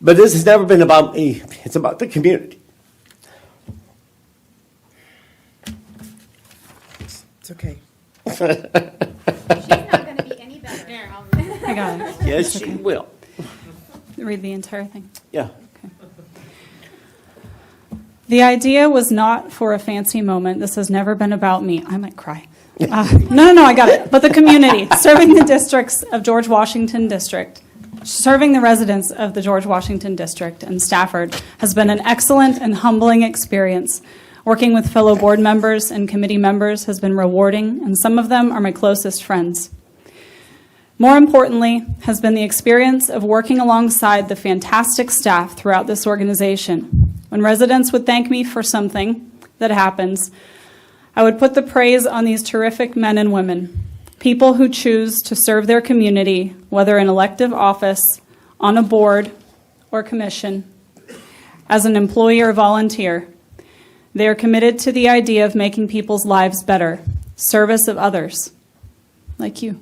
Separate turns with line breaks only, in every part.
But this has never been about me. It's about the community.
It's okay.
She's not going to be any better.
I got it.
Yes, she will.
Read the entire thing.
Yeah.
The idea was not for a fancy moment. This has never been about me. I might cry. No, I got it. But the community, serving the districts of George Washington District, serving the residents of the George Washington District and Stafford has been an excellent and humbling experience. Working with fellow board members and committee members has been rewarding, and some of them are my closest friends. More importantly has been the experience of working alongside the fantastic staff throughout this organization. When residents would thank me for something that happens, I would put the praise on these terrific men and women, people who choose to serve their community, whether in elective office, on a board or commission, as an employee or volunteer. They are committed to the idea of making people's lives better, service of others, like you.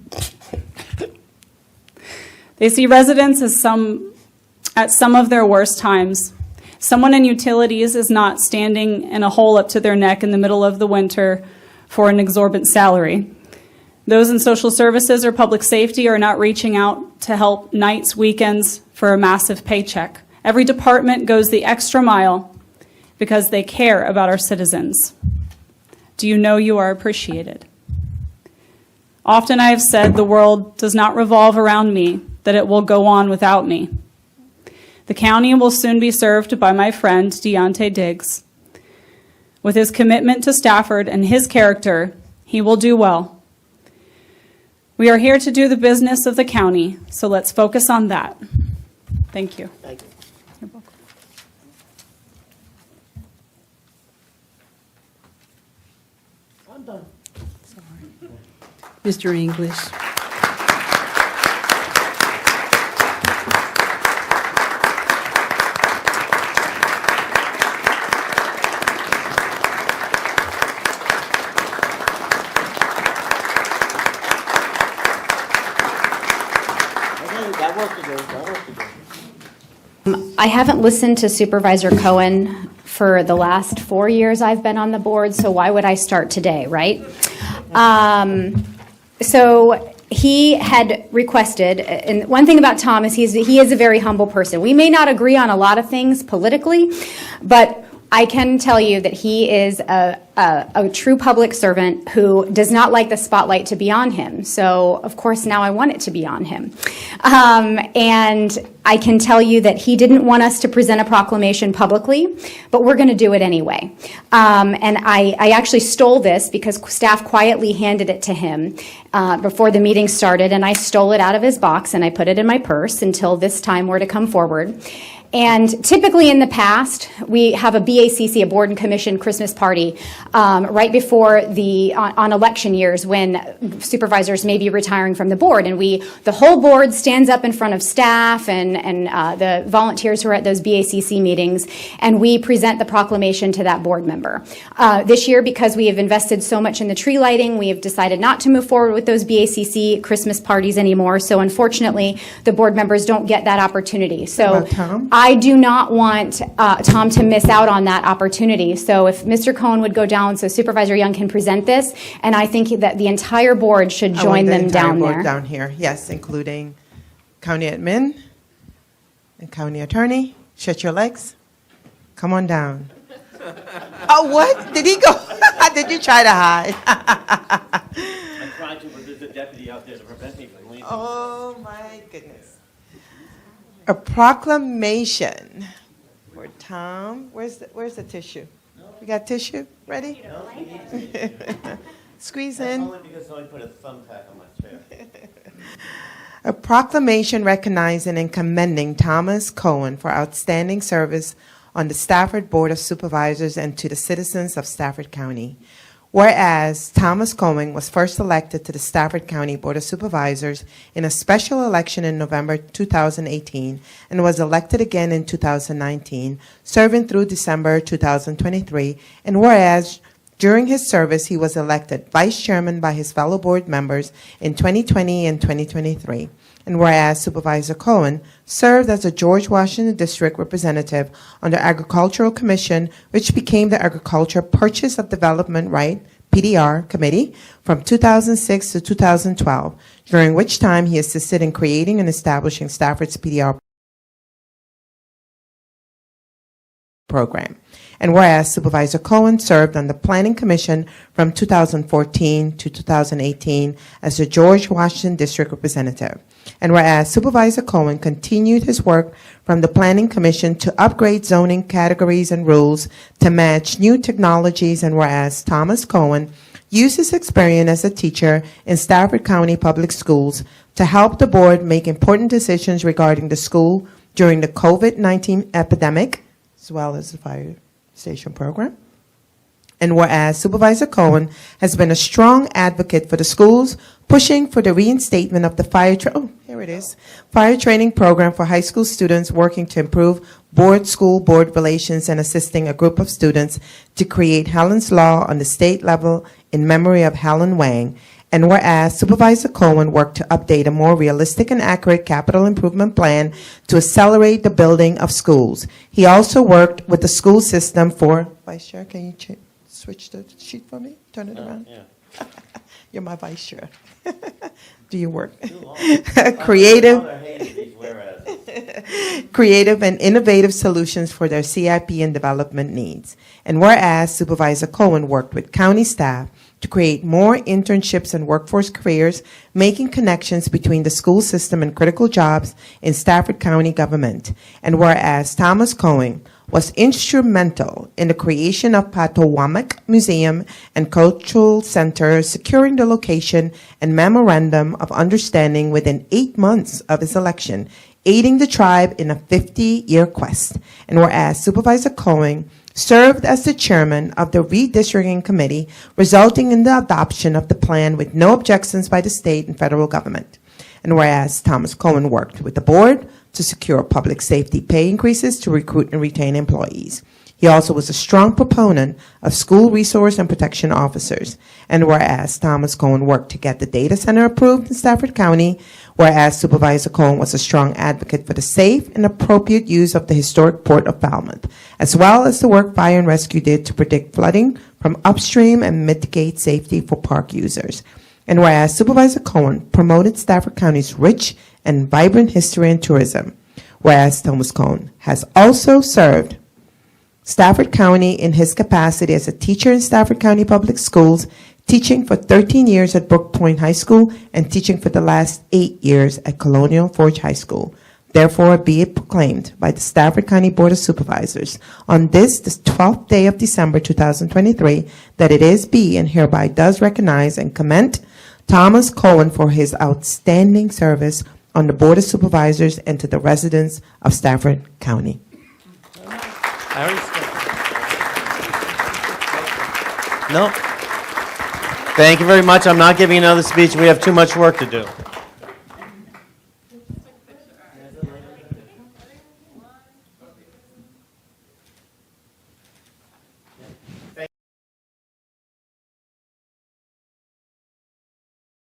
They see residents as at some of their worst times. Someone in utilities is not standing in a hole up to their neck in the middle of the winter for an exorbitant salary. Those in social services or public safety are not reaching out to help nights, weekends for a massive paycheck. Every department goes the extra mile because they care about our citizens. Do you know you are appreciated? Often I have said the world does not revolve around me, that it will go on without me. The county will soon be served by my friend, Deontay Diggs. With his commitment to Stafford and his character, he will do well. We are here to do the business of the county, so let's focus on that. Thank you.
Thank you.
You're welcome.
I'm done.
Mr. English.
I haven't listened to Supervisor Coen for the last 4 years I've been on the board, so why would I start today, right? So he had requested, and one thing about Tom is he is a very humble person. We may not agree on a lot of things politically, but I can tell you that he is a true public servant who does not like the spotlight to be on him. So, of course, now I want it to be on him. And I can tell you that he didn't want us to present a proclamation publicly, but we're going to do it anyway. And I actually stole this because staff quietly handed it to him before the meeting started, and I stole it out of his box and I put it in my purse until this time were to come forward. And typically in the past, we have a BACC, a Board and Commission Christmas party, right before on election years when supervisors may be retiring from the board. And the whole board stands up in front of staff and the volunteers who are at those BACC meetings, and we present the proclamation to that board member. This year, because we have invested so much in the tree lighting, we have decided not to move forward with those BACC Christmas parties anymore. So unfortunately, the board members don't get that opportunity. So I do not want Tom to miss out on that opportunity. So if Mr. Coen would go down so Supervisor Young can present this, and I think that the entire board should join them down there.
Down here, yes, including county admin and county attorney. Shut your legs. Come on down. Oh, what? Did he go? Did you try to hide?
I tried to, but there's a deputy out there to prevent me from leaving.
Oh, my goodness. A proclamation for Tom. Where's the tissue? We got tissue ready? Squeeze in.
Only because somebody put a thumbtack on my chair.
A proclamation recognizing and commending Thomas Coen for outstanding service on the Stafford Board of Supervisors and to the citizens of Stafford County. Whereas Thomas Coen was first elected to the Stafford County Board of Supervisors in a special election in November 2018 and was elected again in 2019, serving through December 2023, and whereas during his service he was elected vice chairman by his fellow board members in 2020 and 2023. And whereas Supervisor Coen served as a George Washington District Representative on the Agricultural Commission, which became the Agriculture Purchase of Development Right, PDR, Committee from 2006 to 2012, during which time he assisted in creating and establishing Stafford's PDR program. And whereas Supervisor Coen served on the Planning Commission from 2014 to 2018 as the George Washington District Representative. And whereas Supervisor Coen continued his work from the Planning Commission to upgrade zoning categories and rules to match new technologies, and whereas Thomas Coen used his experience as a teacher in Stafford County Public Schools to help the board make important decisions regarding the school during the COVID-19 epidemic, as well as the fire station program. And whereas Supervisor Coen has been a strong advocate for the schools, pushing for the reinstatement of the fire training program for high school students, working to improve school board relations, and assisting a group of students to create Helen's Law on the state level in memory of Helen Wang. And whereas Supervisor Coen worked to update a more realistic and accurate capital improvement plan to accelerate the building of schools. He also worked with the school system for, Vice Chair, can you switch the sheet for me? Turn it around?
Yeah.
You're my Vice Chair. Do your work.
Too long.
Creative.
I hated these whereas.
Creative and innovative solutions for their CIP and development needs. And whereas Supervisor Coen worked with county staff to create more internships and workforce careers, making connections between the school system and critical jobs in Stafford County government. And whereas Thomas Coen was instrumental in the creation of Patowamak Museum and Cultural Center, securing the location and memorandum of understanding within 8 months of his election, aiding the tribe in a 50-year quest. And whereas Supervisor Coen served as the chairman of the redistricting committee, resulting in the adoption of the plan with no objections by the state and federal government. And whereas Thomas Coen worked with the board to secure public safety pay increases to recruit and retain employees. He also was a strong proponent of school resource and protection officers. And whereas Thomas Coen worked to get the data center approved in Stafford County, whereas Supervisor Coen was a strong advocate for the safe and appropriate use of the historic port of Falmouth, as well as the work fire and rescue did to predict flooding from upstream and mitigate safety for park users. And whereas Supervisor Coen promoted Stafford County's rich and vibrant history and tourism, whereas Thomas Coen has also served Stafford County in his capacity as a teacher in Stafford County Public Schools, teaching for 13 years at Brook Point High School and teaching for the last 8 years at Colonial Forge High School. Therefore, be it proclaimed by the Stafford County Board of Supervisors on this, the 12th day of December 2023, that it is be and hereby does recognize and commend Thomas Coen for his outstanding service on the Board of Supervisors and to the residents of Stafford County.
No. Thank you very much. I'm not giving another speech. We have too much work to do.